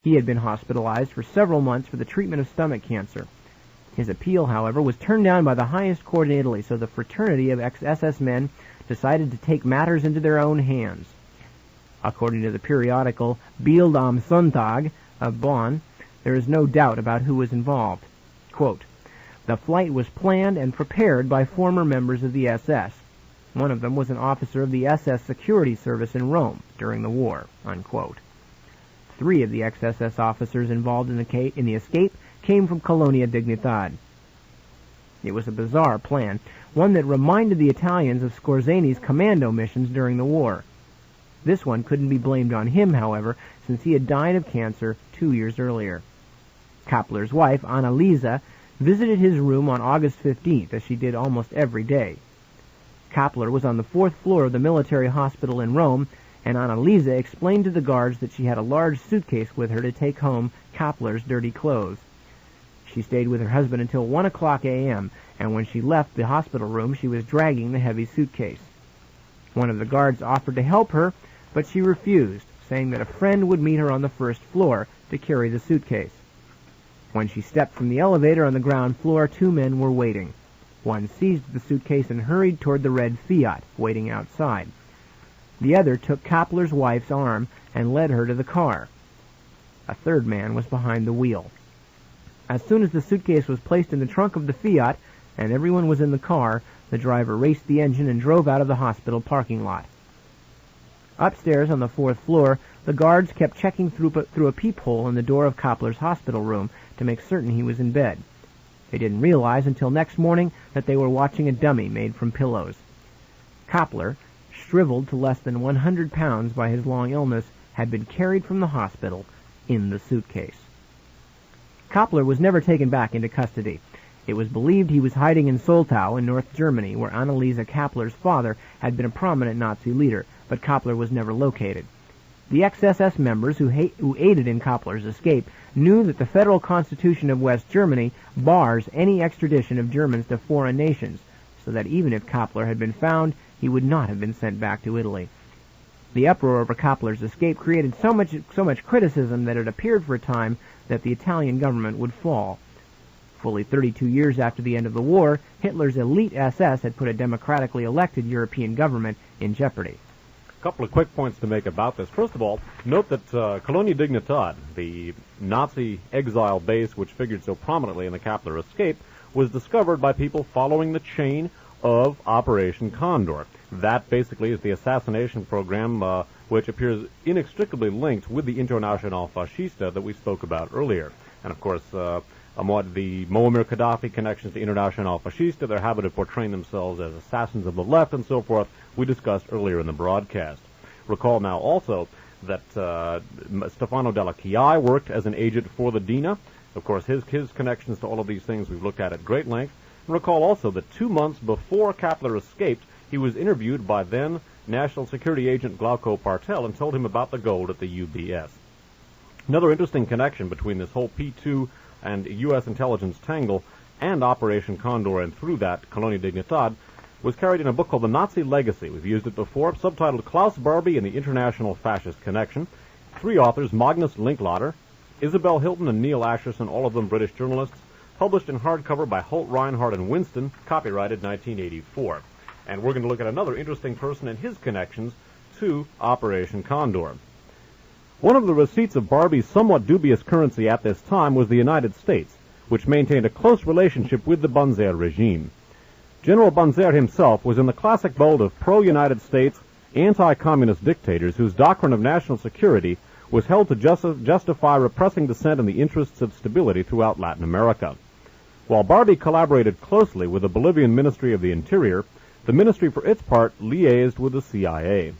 He had been hospitalized for several months for the treatment of stomach cancer. His appeal, however, was turned down by the highest court in Italy, so the fraternity of ex-SS men decided to take matters into their own hands. According to the periodical Bild am Sonntag of Bonn, there is no doubt about who was involved. Quote, "The flight was planned and prepared by former members of the SS. One of them was an officer of the SS security service in Rome during the war." Unquote. 3 of the ex-SS officers involved in the escape came from Colonia Dignitad. It was a bizarre plan, one that reminded the Italians of Scorzeni's commando missions during the war. This one couldn't be blamed on him, however, since he had died of cancer 2 years earlier. Kappler's wife, Annalisa, visited his room on August 15th, as she did almost every day. Kappler was on the 4th floor of the military hospital in Rome, and Annalisa explained to the guards that she had a large suitcase with her to take home Kappler's dirty clothes. She stayed with her husband until 1 o'clock a.m., and when she left the hospital room, she was dragging the heavy suitcase. One of the guards offered to help her, but she refused, saying that a friend would meet her on the 1st floor to carry the suitcase. When she stepped from the elevator on the ground floor, 2 men were waiting. One seized the suitcase and hurried toward the red Fiat, waiting outside. The other took Kappler's wife's arm and led her to the car. A 3rd man was behind the wheel. As soon as the suitcase was placed in the trunk of the Fiat and everyone was in the car, the driver raced the engine and drove out of the hospital parking lot. Upstairs on the 4th floor, the guards kept checking through a peephole in the door of Kappler's hospital room to make certain he was in bed. They didn't realize until next morning that they were watching a dummy made from pillows. Kappler, shriveled to less than 100 pounds by his long illness, had been carried from the hospital in the suitcase. Kappler was never taken back into custody. It was believed he was hiding in Soltau in North Germany, where Annalisa Kappler's father had been a prominent Nazi leader, but Kappler was never located. The ex-SS members who aided in Kappler's escape knew that the Federal Constitution of West Germany bars any extradition of Germans to foreign nations, so that even if Kappler had been found, he would not have been sent back to Italy. The uproar over Kappler's escape created so much criticism that it appeared for a time that the Italian government would fall. Fully 32 years after the end of the war, Hitler's elite SS had put a democratically elected European government in jeopardy. A couple of quick points to make about this. First of all, note that Colonia Dignitad, the Nazi exile base which figured so prominently in the Kappler escape, was discovered by people following the chain of Operation Condor. That basically is the assassination program which appears inextricably linked with the International Fascista that we spoke about earlier. And of course, the Muammar Gaddafi connections to International Fascista, their habit of portraying themselves as assassins of the left and so forth, we discussed earlier in the broadcast. Recall now also that Stefano Della Chiai worked as an agent for the DINA. Of course, his connections to all of these things we've looked at great length. And recall also that 2 months before Kappler escaped, he was interviewed by then National Security Agent Glauco Partel and told him about the gold at the UBS. Another interesting connection between this whole P2 and U.S. intelligence tangle and Operation Condor, and through that Colonia Dignitad, was carried in a book called The Nazi Legacy. We've used it before, subtitled Klaus Barbie and the International Fascist Connection. 3 authors, Magnus Linklater, Isabel Hilton, and Neil Asherson, all of them British journalists, published in hardcover by Holt, Reinhardt, and Winston, copyrighted 1984. And we're going to look at another interesting person and his connections to Operation Condor. One of the receipts of Barbie's somewhat dubious currency at this time was the United States, which maintained a close relationship with the Banzer regime. General Banzer himself was in the classic mold of pro-United States, anti-communist dictators whose doctrine of national security was held to justify repressing dissent in the interests of stability throughout Latin America. While Barbie collaborated closely with the Bolivian Ministry of the Interior, the ministry for its part liaised with the CIA.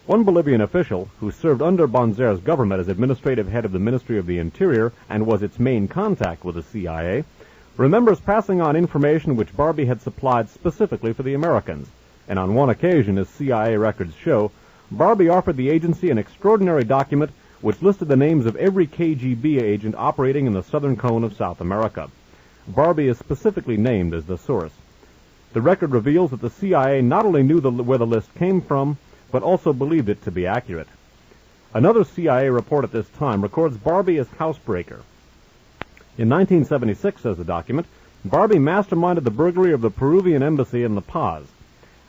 One Bolivian official, who served under Banzer's government as administrative head of the Ministry of the Interior and was its main contact with the CIA, remembers passing on information which Barbie had supplied specifically for the Americans, and on one occasion, as CIA records show, Barbie offered the agency an extraordinary document which listed the names of every KGB agent operating in the southern cone of South America. Barbie is specifically named as the source. The record reveals that the CIA not only knew where the list came from, but also believed it to be accurate. Another CIA report at this time records Barbie as housebreaker. In 1976, says the document, Barbie masterminded the burglary of the Peruvian embassy in La Paz.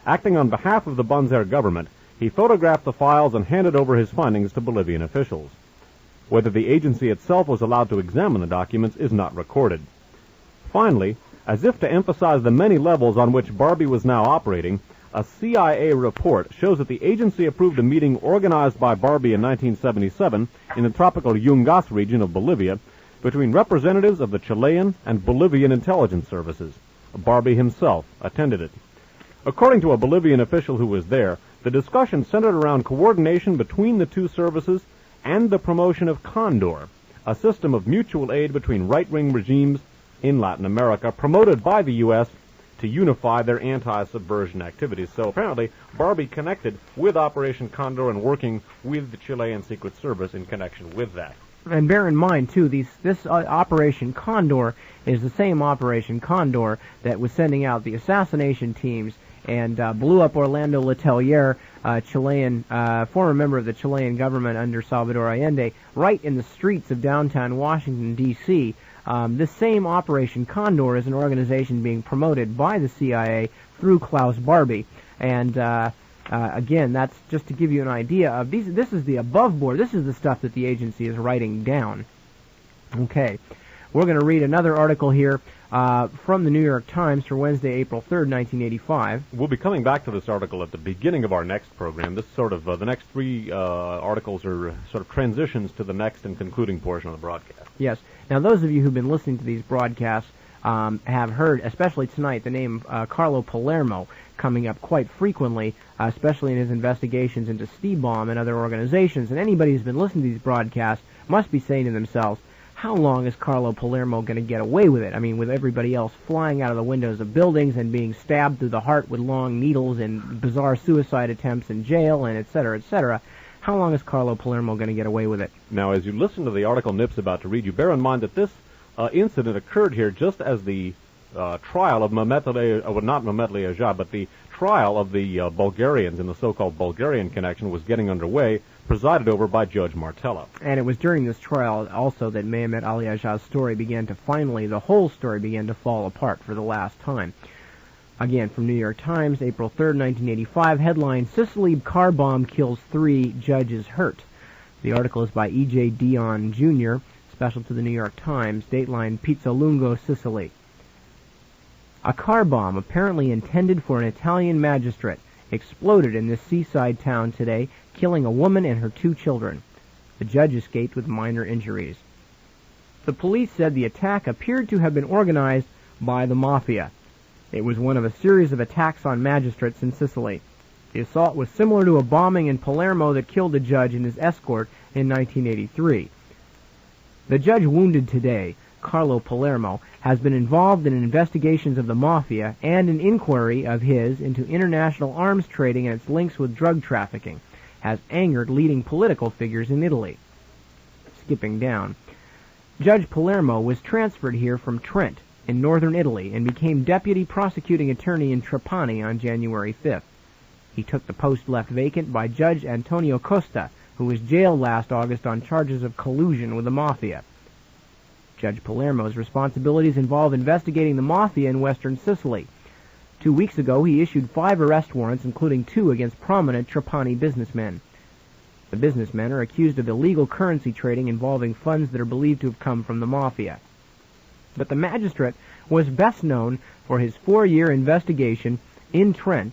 Acting on behalf of the Banzer government, he photographed the files and handed over his findings to Bolivian officials. Whether the agency itself was allowed to examine the documents is not recorded. Finally, as if to emphasize the many levels on which Barbie was now operating, a CIA report shows that the agency approved a meeting organized by Barbie in 1977 in the tropical Yungas region of Bolivia between representatives of the Chilean and Bolivian intelligence services. Barbie himself attended it. According to a Bolivian official who was there, the discussion centered around coordination between the two services and the promotion of Condor, a system of mutual aid between right-wing regimes in Latin America promoted by the U.S. to unify their anti-subversion activities. So apparently, Barbie connected with Operation Condor and working with the Chilean Secret Service in connection with that. And bear in mind, too, this Operation Condor is the same Operation Condor that was sending out the assassination teams and blew up Orlando Letelier, Chilean, former member of the Chilean government under Salvador Allende, right in the streets of downtown Washington, D.C. This same Operation Condor is an organization being promoted by the CIA through Klaus Barbie. And again, that's just to give you an idea of these. This is the above board. This is the stuff that the agency is writing down. Okay, we're going to read another article here from the New York Times for Wednesday, April 3rd, 1985. We'll be coming back to this article at the beginning of our next program. This sort of the next three articles are sort of transitions to the next and concluding portion of the broadcast. Yes. Now, those of you who've been listening to these broadcasts have heard, especially tonight, the name Carlo Palermo coming up quite frequently, especially in his investigations into Steve-Bomb and other organizations. And anybody who's been listening to these broadcasts must be saying to themselves, how long is Carlo Palermo going to get away with it? I mean, with everybody else flying out of the windows of buildings and being stabbed through the heart with long needles and bizarre suicide attempts in jail and et cetera, et cetera. How long is Carlo Palermo going to get away with it? Now, as you listen to the article Nip's about to read, you bear in mind that this incident occurred here just as the trial of not Mehmet Leajah, but the trial of the Bulgarians in the so-called Bulgarian connection was getting underway, presided over by Judge Martello. And it was during this trial also that Mehmet Leajah's story began to the whole story began to fall apart for the last time. Again, from New York Times, April 3rd, 1985, headline, Sicily car bomb kills 3, judges hurt. The article is by E.J. Dion, Jr., special to the New York Times, dateline Pizzolungo, Sicily. A car bomb, apparently intended for an Italian magistrate, exploded in this seaside town today, killing a woman and her 2 children. The judge escaped with minor injuries. The police said the attack appeared to have been organized by the mafia. It was one of a series of attacks on magistrates in Sicily. The assault was similar to a bombing in Palermo that killed a judge and his escort in 1983. The judge wounded today, Carlo Palermo, has been involved in investigations of the mafia and an inquiry of his into international arms trading and its links with drug trafficking, has angered leading political figures in Italy. Skipping down. Judge Palermo was transferred here from Trent in northern Italy and became deputy prosecuting attorney in Trapani on January 5th. He took the post left vacant by Judge Antonio Costa, who was jailed last August on charges of collusion with the mafia. Judge Palermo's responsibilities involve investigating the mafia in western Sicily. 2 weeks ago, he issued 5 arrest warrants, including 2 against prominent Trapani businessmen. The businessmen are accused of illegal currency trading involving funds that are believed to have come from the mafia. But the magistrate was best known for his 4-year investigation in Trento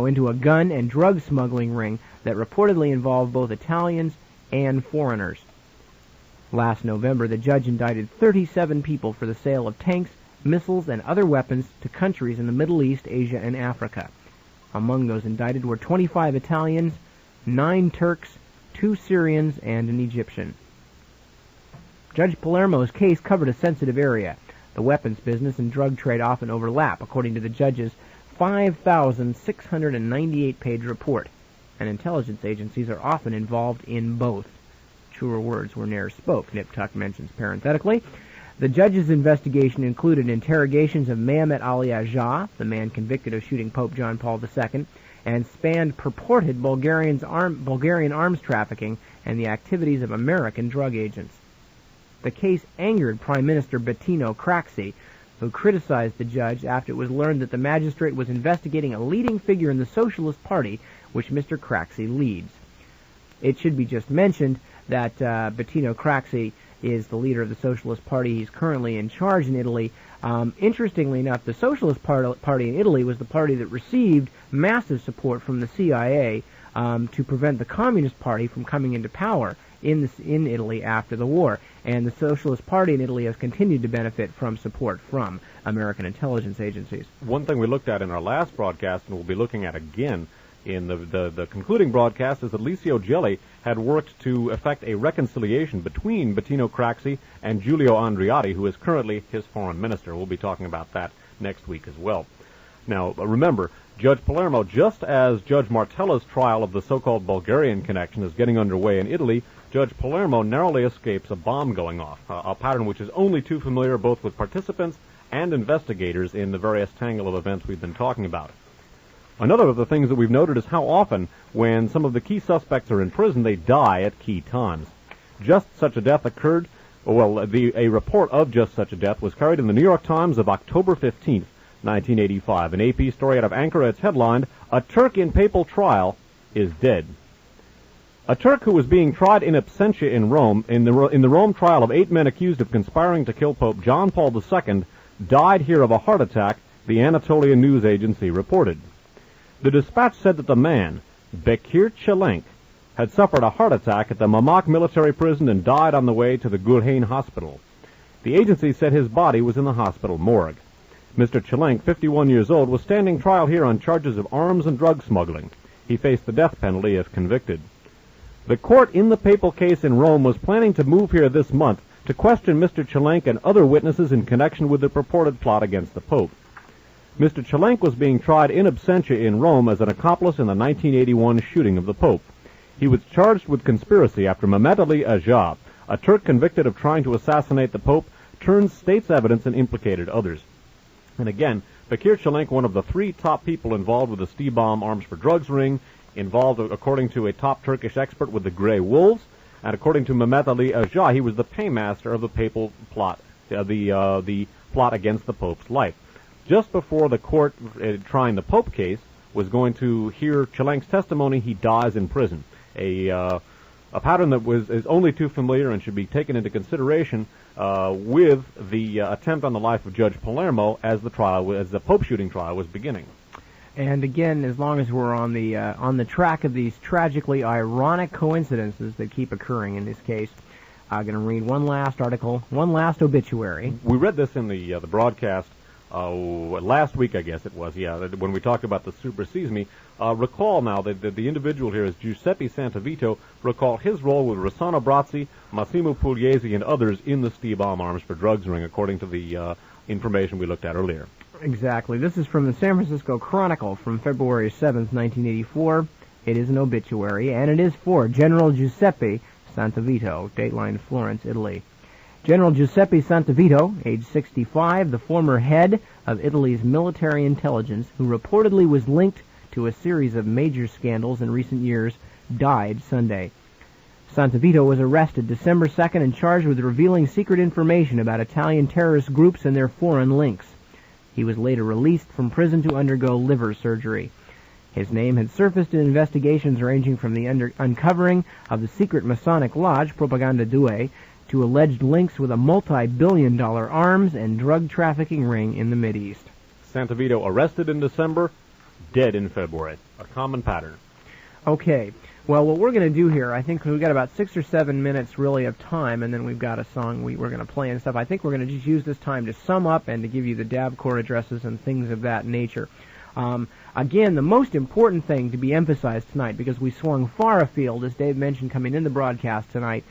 into a gun and drug smuggling ring that reportedly involved both Italians and foreigners. Last November, the judge indicted 37 people for the sale of tanks, missiles, and other weapons to countries in the Middle East, Asia, and Africa. Among those indicted were 25 Italians, 9 Turks, 2 Syrians, and an Egyptian. Judge Palermo's case covered a sensitive area. The weapons business and drug trade often overlap, according to the judge's 5,698-page report, and intelligence agencies are often involved in both. Truer words were ne'er spoke, Nip Tuck mentions parenthetically. The judge's investigation included interrogations of Mehmet Leajah, the man convicted of shooting Pope John Paul II, and spanned purported Bulgarian arms trafficking and the activities of American drug agents. The case angered Prime Minister Bettino Craxi, who criticized the judge after it was learned that the magistrate was investigating a leading figure in the Socialist Party, which Mr. Craxi leads. It should be just mentioned that Bettino Craxi is the leader of the Socialist Party. He's currently in charge in Italy. Interestingly enough, the Socialist Party in Italy was the party that received massive support from the CIA to prevent the Communist Party from coming into power in Italy after the war. And the Socialist Party in Italy has continued to benefit from support from American intelligence agencies. One thing we looked at in our last broadcast, and we'll be looking at again in the concluding broadcast, is that Licio Gelli had worked to effect a reconciliation between Bettino Craxi and Giulio Andreotti, who is currently his foreign minister. We'll be talking about that next week as well. Now, remember, Judge Palermo, just as Judge Martella's trial of the so-called Bulgarian connection is getting underway in Italy, Judge Palermo narrowly escapes a bomb going off, a pattern which is only too familiar both with participants and investigators in the various tangle of events we've been talking about. Another of the things that we've noted is how often, when some of the key suspects are in prison, they die at key times. Just such a death occurred, a report of just such a death was carried in the New York Times of October 15th, 1985. An AP story out of Ankara, it's headlined, "A Turk in Papal Trial is Dead." A Turk who was being tried in absentia in Rome, in the Rome trial of 8 men accused of conspiring to kill Pope John Paul II, died here of a heart attack, the Anatolian news agency reported. The dispatch said that the man, Bekir Çelenk, had suffered a heart attack at the Mamak military prison and died on the way to the Gurhain hospital. The agency said his body was in the hospital morgue. Mr. Çelenk, 51 years old, was standing trial here on charges of arms and drug smuggling. He faced the death penalty if convicted. The court in the papal case in Rome was planning to move here this month to question Mr. Çelenk and other witnesses in connection with the purported plot against the Pope. Mr. Çelenk was being tried in absentia in Rome as an accomplice in the 1981 shooting of the Pope. He was charged with conspiracy after Mehmet Ali Aja, a Turk convicted of trying to assassinate the Pope, turned state's evidence and implicated others. And again, Bekir Çelenk, one of the 3 top people involved with the Stibam arms for drugs ring, involved, according to a top Turkish expert, with the Grey Wolves, and according to Mehmet Ali Aja, he was the paymaster of the papal plot, the plot against the Pope's life. Just before the court trying the Pope case was going to hear Çelenk's testimony, he dies in prison. A pattern that is only too familiar and should be taken into consideration with the attempt on the life of Judge Palermo as the Pope shooting trial was beginning. And again, as long as we're on the track of these tragically ironic coincidences that keep occurring in this case, I'm going to read one last article, one last obituary. We read this in the broadcast last week, I guess it was, when we talked about the Super Sesame. Recall now that the individual here is Giuseppe Santavito. Recall his role with Rossano Brazzi, Massimo Pugliese, and others in the Stibam arms for drugs ring, according to the information we looked at earlier. Exactly. This is from the San Francisco Chronicle from February 7th, 1984. It is an obituary, and it is for General Giuseppe Santavito, Dateline Florence, Italy. General Giuseppe Santavito, age 65, the former head of Italy's military intelligence, who reportedly was linked to a series of major scandals in recent years, died Sunday. Santavito was arrested December 2nd and charged with revealing secret information about Italian terrorist groups and their foreign links. He was later released from prison to undergo liver surgery. His name had surfaced in investigations ranging from the uncovering of the secret Masonic lodge, Propaganda Due, to alleged links with a multi-billion-dollar arms and drug trafficking ring in the Mideast. Santavito arrested in December, dead in February. A common pattern. Okay. Well, what we're going to do here, I think we've got about 6 or 7 minutes really of time, and then we've got a song we're going to play and stuff. I think we're going to just use this time to sum up and to give you the DAB Corps addresses and things of that nature. Again, the most important thing to be emphasized tonight, because we swung far afield, as Dave mentioned coming in the broadcast tonight,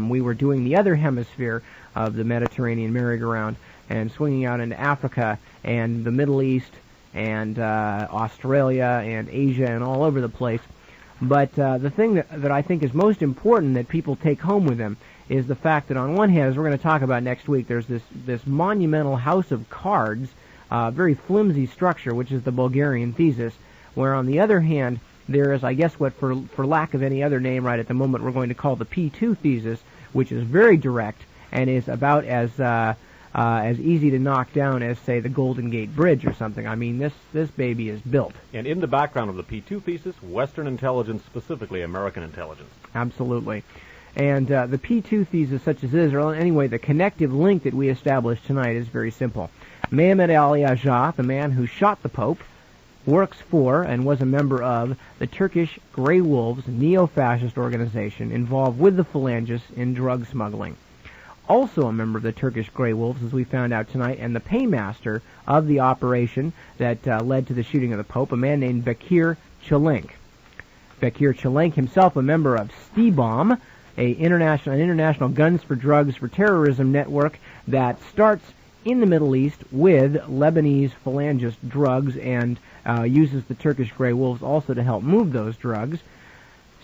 we were doing the other hemisphere of the Mediterranean merry-go-round and swinging out into Africa and the Middle East and Australia and Asia and all over the place. But the thing that I think is most important that people take home with them is the fact that on one hand, as we're going to talk about next week, there's this monumental house of cards, very flimsy structure, which is the Bulgarian thesis, where on the other hand, there is, I guess, what for lack of any other name right at the moment, we're going to call the P2 thesis, which is very direct and is about as easy to knock down as, say, the Golden Gate Bridge or something. I mean, this baby is built. And in the background of the P2 thesis, Western intelligence, specifically American intelligence. Absolutely. And the P2 thesis, such as it is, or anyway, the connective link that we established tonight is very simple. Mehmet Ali Agha, the man who shot the Pope, works for and was a member of the Turkish Grey Wolves neo-fascist organization involved with the Phalangists in drug smuggling. Also a member of the Turkish Grey Wolves, as we found out tonight, and the paymaster of the operation that led to the shooting of the Pope, a man named Bekir Çelenk. Bekir Çelenk, himself a member of STIBOM, an international guns for drugs for terrorism network that starts in the Middle East with Lebanese Phalangist drugs and uses the Turkish Grey Wolves also to help move those drugs.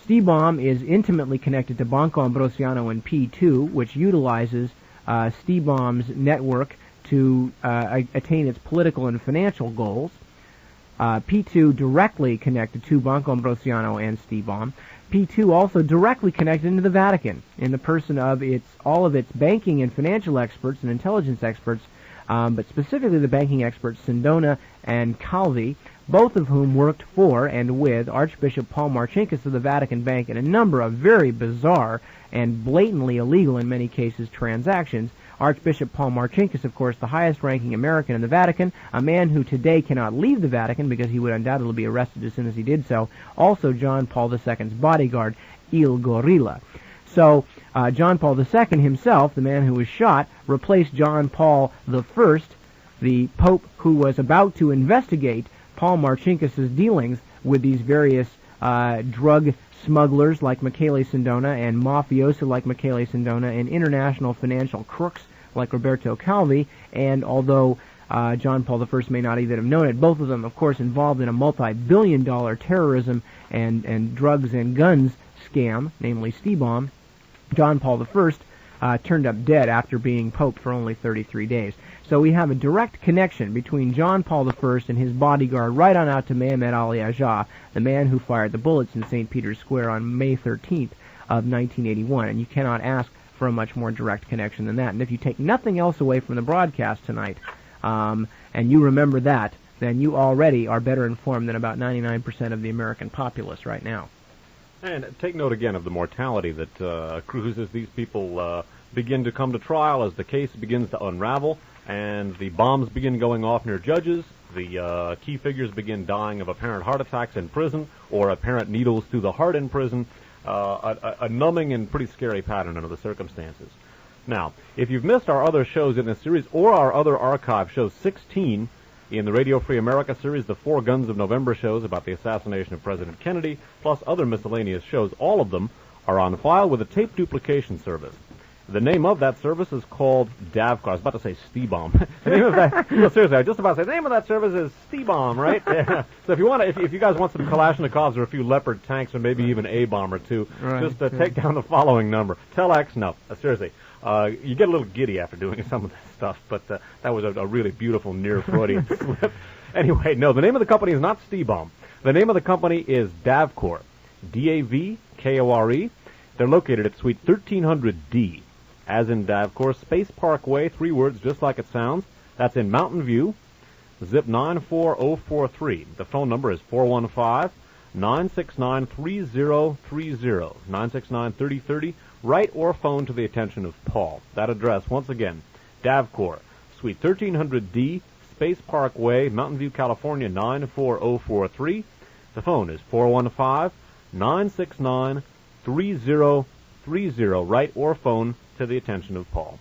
STIBOM is intimately connected to Banco Ambrosiano and P2, which utilizes STIBOM's network to attain its political and financial goals. P2 directly connected to Banco Ambrosiano and STIBOM. P2 also directly connected into the Vatican in the person of all of its banking and financial experts and intelligence experts, but specifically the banking experts Sindona and Calvi, both of whom worked for and with Archbishop Paul Marcinkus of the Vatican Bank in a number of very bizarre and blatantly illegal in many cases transactions. Archbishop Paul Marcinkus, of course, the highest-ranking American in the Vatican, a man who today cannot leave the Vatican because he would undoubtedly be arrested as soon as he did so. Also John Paul II's bodyguard, Il Gorilla. So John Paul II himself, the man who was shot, replaced John Paul I, the Pope who was about to investigate Paul Marcinkus' dealings with these various drug smugglers like Michele Sindona and mafiosi like Michele Sindona and international financial crooks like Roberto Calvi. And although John Paul I may not even have known it, both of them, of course, involved in a multi-billion-dollar terrorism and drugs and guns scam, namely STIBOM. John Paul I turned up dead after being Pope for only 33 days. So we have a direct connection between John Paul I and his bodyguard right on out to Mehmet Ali Agha, the man who fired the bullets in St. Peter's Square on May 13th of 1981. And you cannot ask for a much more direct connection than that. And if you take nothing else away from the broadcast tonight, and you remember that, then you already are better informed than about 99% of the American populace right now. And take note again of the mortality that accrues as these people begin to come to trial, as the case begins to unravel, and the bombs begin going off near judges, the key figures begin dying of apparent heart attacks in prison, or apparent needles through the heart in prison, a numbing and pretty scary pattern under the circumstances. Now, if you've missed our other shows in this series, or our other archive shows 16, in the Radio Free America series, the Four Guns of November shows about the assassination of President Kennedy, plus other miscellaneous shows, all of them are on file with a tape duplication service. The name of that service is called DAVCO. I was about to say STIBOM. The name of that, no, seriously, I was just about to say the name of that service is STIBOM, right? So if you guys want some Kalashnikovs or a few Leopard tanks or maybe even a bomb or two, right, just take down the following number. Telex, no, seriously. You get a little giddy after doing some of this stuff, but that was a really beautiful near Freudian slip. Anyway, no, the name of the company is not STIBOM. The name of the company is DAVCORE, D-A-V-K-O-R-E. They're located at Suite 1300D, as in DAVCORE, Space Parkway, 3 words, just like it sounds. That's in Mountain View, zip 94043. The phone number is 415-969-3030, 969-3030. Write or phone to the attention of Paul. That address, once again, DAVCORE, Suite 1300D, Space Parkway, Mountain View, California, 94043. The phone is 415-969-3030. Write or phone to the attention of Paul.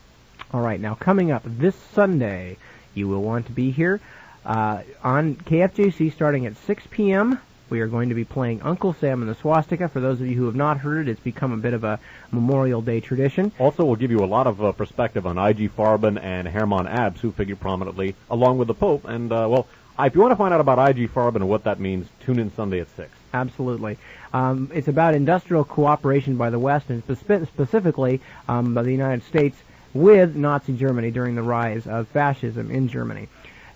All right, now coming up this Sunday, you will want to be here on KFJC starting at 6 p.m., we are going to be playing Uncle Sam and the Swastika. For those of you who have not heard it, it's become a bit of a Memorial Day tradition. Also, we'll give you a lot of perspective on I.G. Farben and Hermann Abs, who figure prominently along with the Pope. And, if you want to find out about I.G. Farben and what that means, tune in Sunday at 6. Absolutely. It's about industrial cooperation by the West, and specifically by the United States with Nazi Germany during the rise of fascism in Germany.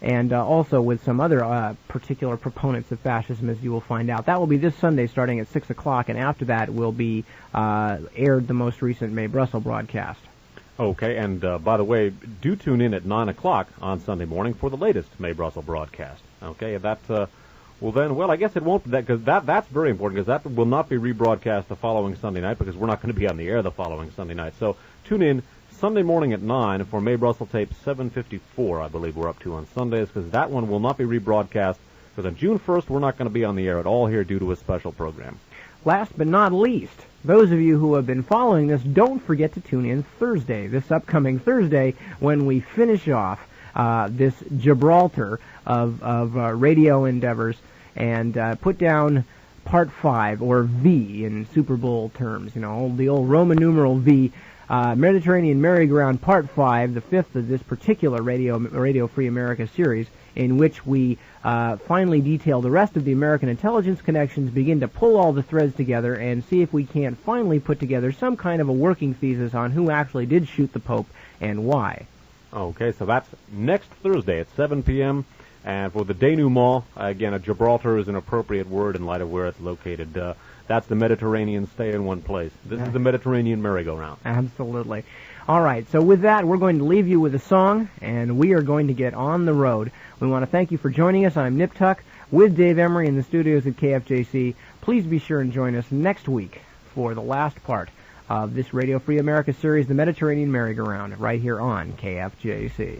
and also with some other particular proponents of fascism, as you will find out. That will be this Sunday starting at 6 o'clock, and after that will be aired the most recent May Brussels broadcast. Okay, and by the way, do tune in at 9 o'clock on Sunday morning for the latest May Brussels broadcast. Okay, that well, I guess it won't, because that's very important, because that will not be rebroadcast the following Sunday night, because we're not going to be on the air the following Sunday night. So tune in Sunday morning at 9 for May Brussels tape 754, I believe we're up to on Sundays, because that one will not be rebroadcast, because on June 1st we're not going to be on the air at all here due to a special program. Last but not least, those of you who have been following this, don't forget to tune in Thursday, this upcoming Thursday, when we finish off this Gibraltar of radio endeavors and put down Part 5, or V in Super Bowl terms, the old Roman numeral V, Mediterranean Merry-Go-Round Part 5, the fifth of this particular Radio Free America series, in which we finally detail the rest of the American intelligence connections, begin to pull all the threads together, and see if we can't finally put together some kind of a working thesis on who actually did shoot the Pope and why. Okay, so that's next Thursday at 7 p.m., and for the denouement, again, Gibraltar is an appropriate word in light of where it's located. That's the Mediterranean stay in one place. This is the Mediterranean merry-go-round. Absolutely. All right, so with that, we're going to leave you with a song, and we are going to get on the road. We want to thank you for joining us. I'm Nip Tuck with Dave Emory in the studios at KFJC. Please be sure and join us next week for the last part of this Radio Free America series, the Mediterranean Merry-Go-Round, right here on KFJC.